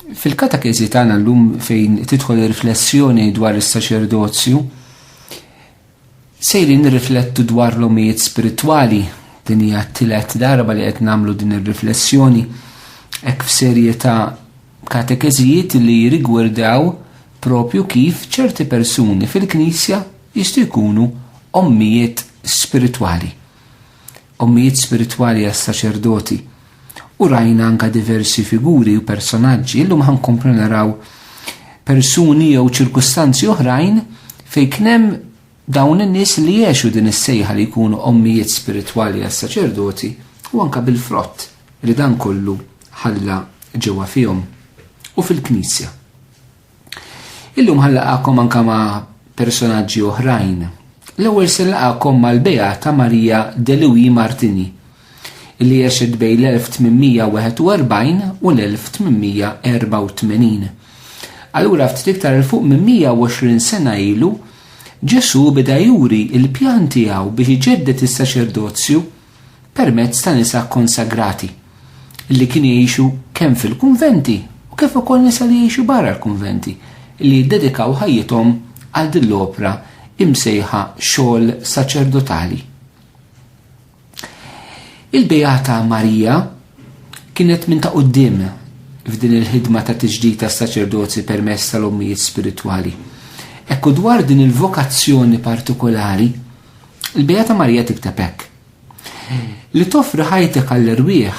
Fil-katekezi tagħna llum fejn tidħol riflessjoni dwar is-saċerdozju, sejrin nirriflettu dwar l-omijiet spiritwali. Din hija t-tielet darba li qed nagħmlu din ir-riflessjoni hekk f'serje ta' katekeżijiet li jirrigwardaw propju kif ċerti persuni fil-Knisja jistgħu jkunu ommijiet spiritwali. Ommijiet spiritwali għas-saċerdoti. U rajna anka diversi figuri u personaġġi. Illum ħankomplu naraw persuni jew ċirkustanzi oħrajn fejn kien hemm dawn in-nies li jgħixu din is-sejħa li jkunu ommijiet spiritwali għas-saċerdoti u anka bil-frott li dan kollu ħalla ġewwa fihom u fil-Knisja. Illum ħallaqakom anka ma' personaġġi oħrajn. L-ewwel se nlaqakom mal-Beata Marija de Luis Martini li jgħixet bejn l-1841 u l-1884. Allura ftit iktar il fuq minn 120 sena ilu Ġesu beda juri il-pjan tiegħu biex iġeddet is-saċerdozju permezz ta' nisa konsagrati li kien jgħixu kemm fil-kunventi u kif ukoll nisa li jgħixu barra l-kunventi li jiddedikaw ħajjithom għal din l-opra imsejħa xogħol saċerdotali. Il-Beata Marija kienet minn ta' quddiem f'din il-ħidma ta' tiġdid tas-saċerdozzi permezz tal-ommijiet spiritwali. Ekku dwar din il-vokazzjoni partikolari, il-Beata Marija tikteb hekk: li toffri ħajtek għall-irwieħ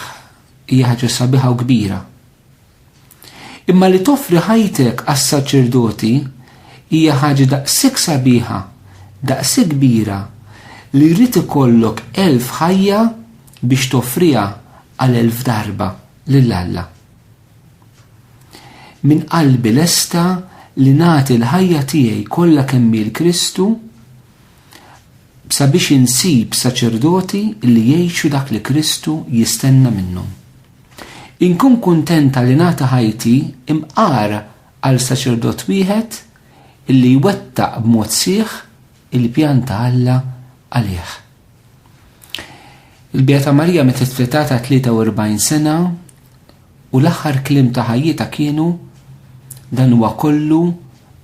hija ħaġa sabiħa u kbira. Imma li toffri ħajtek għas-saċerdoti hija ħaġa daqshekk sabiħa, daqshekk kbira li jrid ikollok 1000 ħajja biex toffriha għal 1000 darba lill-Alla. Min qalbi lesta li nagħti l-ħajja tiegħi kollha kemm l-Kristu sabiex insib saċerdoti li jgħixu dak li Kristu jistenna minnhom. Inkun kuntenta li nagħti ħajti imqar għal saċerdot wieħed illi jwettaq b'mod sieħ il-pjan ta' Alla għalih. Il-Beata Marija meta tfetata 43 sena u l-aħħar kliem ta' ħajjita kienu dan huwa kollu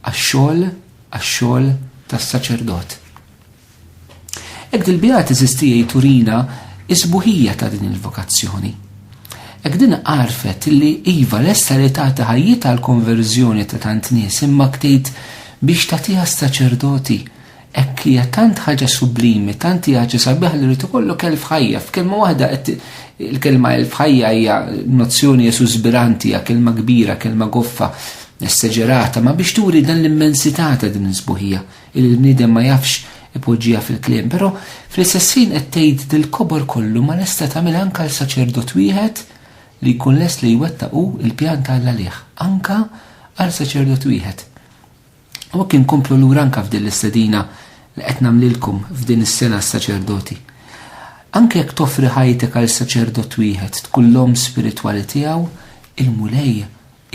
għax-xogħol tas-saċerdot. Hekk il-Beata Sistija turina isbuħija ta' din il-vokazzjoni. Hekk din għarfet li iva lesta li tagħti ħajjita għall-konverżjoni ta' tant nies imma ktejt biex tagħtiha s-saċerdoti. Hekk hija tant ħaġa sublimi, tant hija ħaġa sabiħa li rid ikollok 1000 ħajja. F'kelma waħda il-kelma 1000 ħajja hija nozzjoni esusbiranti, hija kelma kbira, kelma goffa, esteġerata, ma biex turi dan l-immensità ta' din isbuħija il-bniedem ma jafx ipoġġiha fil-kliem. Però fl-istessin qed tgħid dil-kobor kollu ma lesta tagħmel anke l-saċerdot wieħed li jkun lest li jwettaqu il-pjan ta' Alla lih, anke għal saċerdot wieħed. U kien komplu lura anke f'din l-istedina li qed nagħmlilkom f'din is-sena s-saċerdoti. Anke jekk toffri ħajtek għal saċerdot wieħed tkun l-om spiritwali tiegħu, il-mulej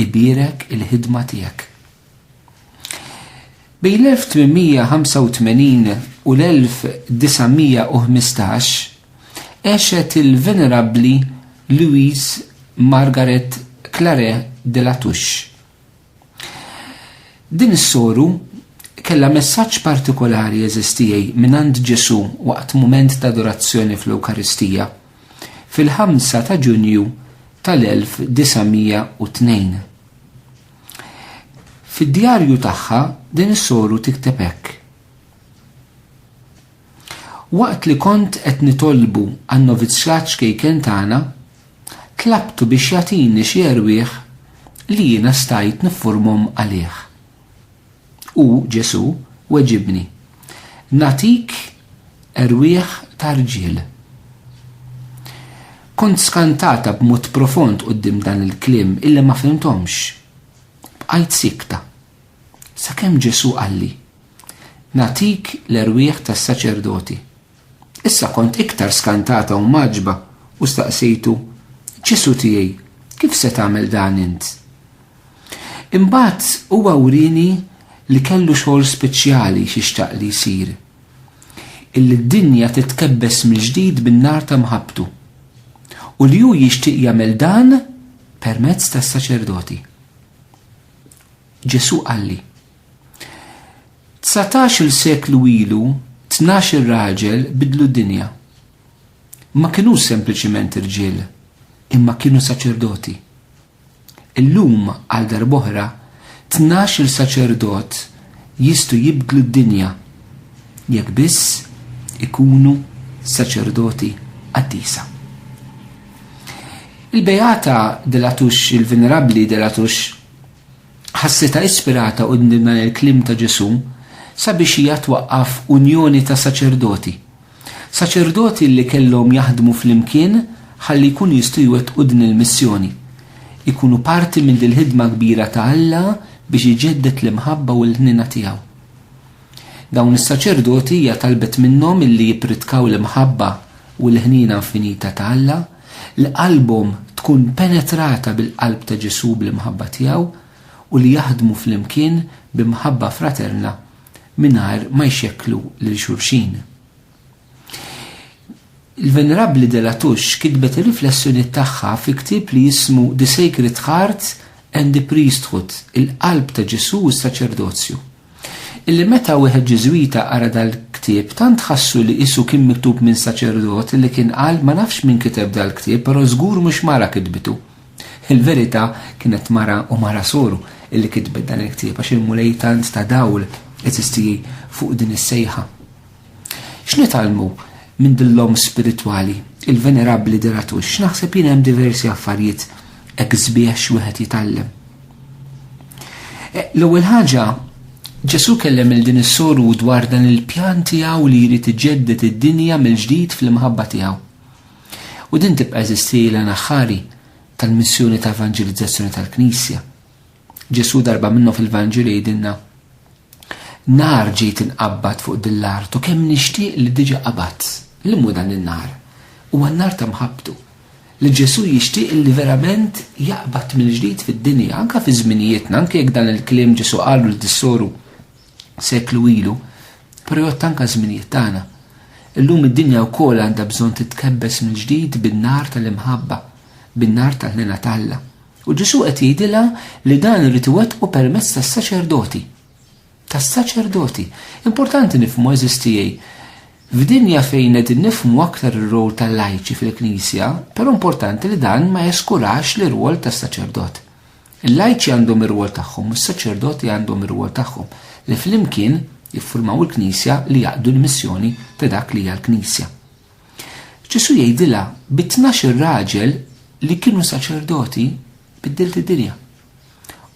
ibirek il-ħidma tiegħek. Bejn l-1885 u l-1915 għexet il-venerabbli Louise Margaret Claret de la Touche. Din is-soru kellha messaġġ partikolari eżistijej mingħand Ġesu waqt mument ta' adorazzjoni fl-Ewkaristija fil-5 ta' Ġunju tal-1902. Fid-djarju tagħha din is-soru tikteb hekk: waqt li kont qed nitolbu għan-novizzjaġġ kejken tagħna, tlabtu biex jagħtini xi erwieħ li jiena stajt niffurmhom għalih. U Ġesu weġibni: natik erwieħ ta' rġiel. Kont skantata b'mod profond quddiem dan il-kliem illi ma fhimthomx. Bqajt sikta. Sakemm Ġesu qalli: natik l-erwieħ tas-saċerdoti. Issa kont iktar skantata u maġba u staqsejtu: Ġesu tiegħi, kif se tagħmel dan int? Imbagħad huwa urini li kellu xogħol speċjali xixtaq li jsir. Illi d-dinja titkebbes mill-ġdid bin-nar ta' mħabbtu. U li hu jixtieq jagħmel dan permezz tas-saċerdoti. Ġesu qalli 19 seklu ilu 12 raġel bidlu d-dinja. Ma kienu sempliċiment irġiel, imma kienu saċerdoti. Illum għal darboħra 12 saċerdot jistu jibdlu d-dinja jekk biss ikunu saċerdoti qaddisa. Il-Beata Delatux, il-Venerabli Delatux, ħassita ispirata qudiem dan il-klim ta' Ġesu sabiex hija twaqqaf unjoni ta' saċerdoti. Saċerdoti li kellhom jaħdmu flimkien ħalli jkunu jistgħu jwettqu din il-missjoni. Ikunu parti minn il-ħidma kbira ta' Alla biex iġeddet l-imħabba u l-ħnina tiegħu. Dawn is-saċerdoti hija talbet minnhom illi jippritkaw l-imħabba u l-ħnina infinita ta' Alla, li qalbhom tkun penetrata bil-qalb ta' Ġesu bl-imħabba tiegħu u li jaħdmu flimkien b'imħabba fraterna mingħajr ma jxekklu lil xulxin. Il-Venerabli Delatux kitbet ir-riflessjoni tagħha fi ktieb li jismu The Sacred Heart and the Priesthood, il-qalb ta' Ġesu u s-saċerdozju. Illi meta wieħed Ġeżwita qara dal-ktieb tant ħassu li qisu kien miktub minn saċerdot li kien qal ma nafx min kiteb dal-ktieb, però żgur mhux mara kitbitu. Il-verità kienet mara u mara soru illi kitbet dan il-ktieb għax il-mulej tant ta' dawl eżisti fuq din is-sejħa. X'nitalmu minn dillhom spiritwali, il-Venerabli Delatux? Naħseb jien hemm diversi affarijiet hekk sbiex wieħed jitgħallem. L-ewwel ħaġa Ġesu kellem il-din is-soru dwar dan il-pjan tiegħu li jrid iġeddet id-dinja mill-ġdid fl-imħabba tiegħu. U din tibqa' eżistiela naħħari tal-missjoni ta' evanġelizzazzjoni tal-Knisja. Ġesu darba minnu fil-Vanġeli jgħidilna nar ġejt inqabbad fuq dil-art u kemm nixtieq li diġà qabad. L-immu dan in-nar huwa n-nar ta' mħabbtu li Ġesu jixtieq li verament jaqbad mill-ġdid fid-dinja anke fi żminijietna, anke jekk dan il-kliem Ġesu qalu l-dissoru seklu ilu, però jgħod anke żminijiet tagħna. Illum id-dinja wkoll għandha bżonn titkebbes mill-ġdid bin-nar tal-imħabba, bin-nar tal-ħnina tagħha. U Ġesu qed jgħidilha li dan irid iwettqu permezz tas-saċerdoti. Tas-saċerdoti. Importanti nifhmu eżistijej. F'dinja fejn qed nifhmu aktar ir-rol tal-lajċi fil-Knisja, però importanti li dan ma jeskurax l-irwol tas-saċerdot. Il-lajċi għandhom ir-rwol tagħhom, is-saċerdoti għandhom ir-rwol tagħhom li flimkien jiffurmaw il-Knisja li jaqdu l-missjoni ta' dak li hija l-Knisja. Ġesu jgħidilha bit-12 raġel li kienu saċerdoti biddilt id-dinja.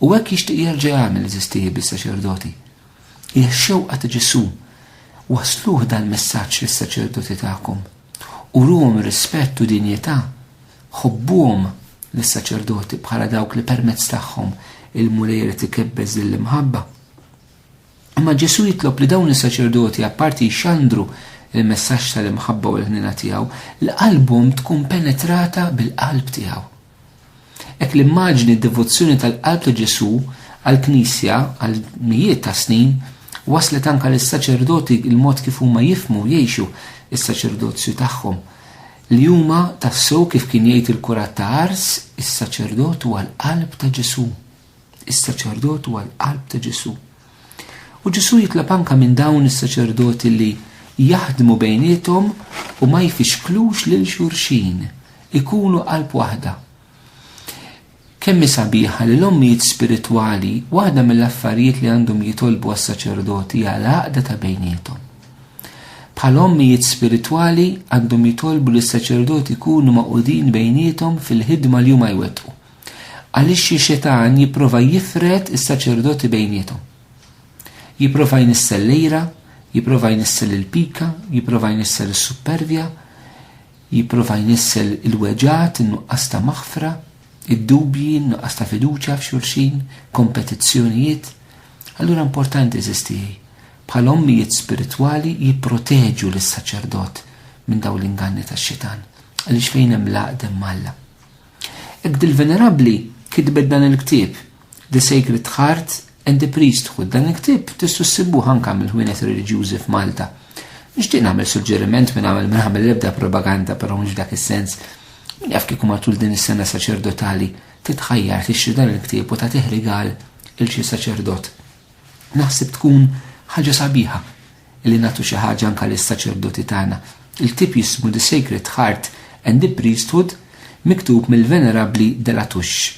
U hekk jixtieq jerġa' jagħmel eżistih bis-saċerdoti. Hija x-xewqa ta' Ġesu wasluh dal-messaġġ lis-saċerdoti tagħkom. Uruhom rispett u dinjità, ħobbuhom lis-saċerdoti bħala dawk li permezz tagħhom il-mulej tikebbeż lill-imħabba. Imma Ġesu jitlob li dawn is-saċerdoti apparti jxandru il-messaġġ tal-imħabba u l-ħnina tiegħu li qalbhom tkun penetrata bil-qalb tiegħu. Hekk l-immaġni d-devozzjoni tal-qalb ta' Ġesu għall-Knisja għal mijiet ta' snin waslet anke lis-saċerdoti il-mod kif huma jifhmu jgħixu is-saċerdozju tagħhom. Li huma tassew kif kien jgħid il-Kurat ta' Ars, is-saċerdot huwa l-qalb ta' Ġesu. Is-saċerdot huwa l-qalb ta' Ġesu. U Ġesu jitlob anke minn dawn is-saċerdoti li jaħdmu bejniethom u ma jfixklux lil xulxin, ikunu qalb waħda. Kemm sabiħa li l-ommijiet spiritwali waħda mill-affarijiet li għandhom jitolbu għas-saċerdoti hija l-għaqda ta' bejniethom. Bħal ommijiet spiritwali għandhom jitolbu li s-saċerdoti jkunu maqudin bejniethom fil-ħidma li huma jwettqu. Għaliex xi xetan jipprova jifret is-saċerdoti bejniethom. Jipprova jnissel lejra, jipprova jnissel il-pika, jipprova jnissel is-supervja, jipprova jnissel il-weġat, in-nuqqas ta' maħfra, id-dubji, in-nuqqas ta' fiduċja f'xulxin, kompetizzjonijiet. Allura importanti eżistijaj. Bħal ommijiet spiritwali jipproteġu lis-saċerdot minn dawn l-inganni tax-xitan, għaliex fejn hemm l-għaqda Alla. Hekk il-Venerabli kitbet dan il-ktieb, The Sacred Heart and the Priesthood. Dan il-ktieb tistgħu ssibuh anke mill-ħwienet reliġjużi f'Malta. Nixtieq nagħmel suġġeriment minn nagħmel l-ebda propaganda, però mhux dak is-sens. Min jaf kieku matul din is-sena saċerdotali titħajjar tixtri dan il-ktieb u tagħtih rigal il-xi saċerdot. Naħseb tkun ħaġa sabiħa li nagħtu xi ħaġa anke lis-saċerdoti tagħna. Il-tip jismu The Sacred Heart and the Priesthood, miktub mill-Venerabbli de la Touche.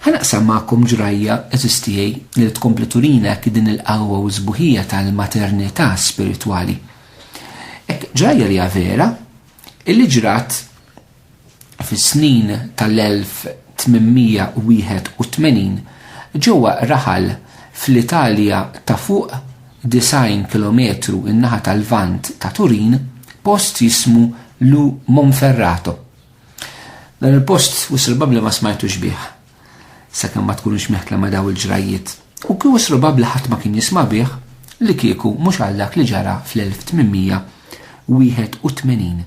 Ħanaqsam magħkom ġrajja eżistijej li tkompli turina din il-qawwa u żbuħija tal-maternità spiritwali. Ġrajja li vera illi ġrat fis-snin tal-1881 ġewwa raħal fl-Italja ta' fuq 90 kilometru in-naħa tal-vant ta' Turin, post jismu Lu Monferrato. Dan il-post probabbli ma smajtux bih, sakemm ma tkunux meħkla ma daw il-ġrajiet. U kieku probabbli ħadd ma kien jisma' bih li kieku mhux għal dak li ġara fl-1881.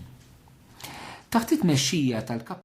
Taħt it-tmexxija tal-Kap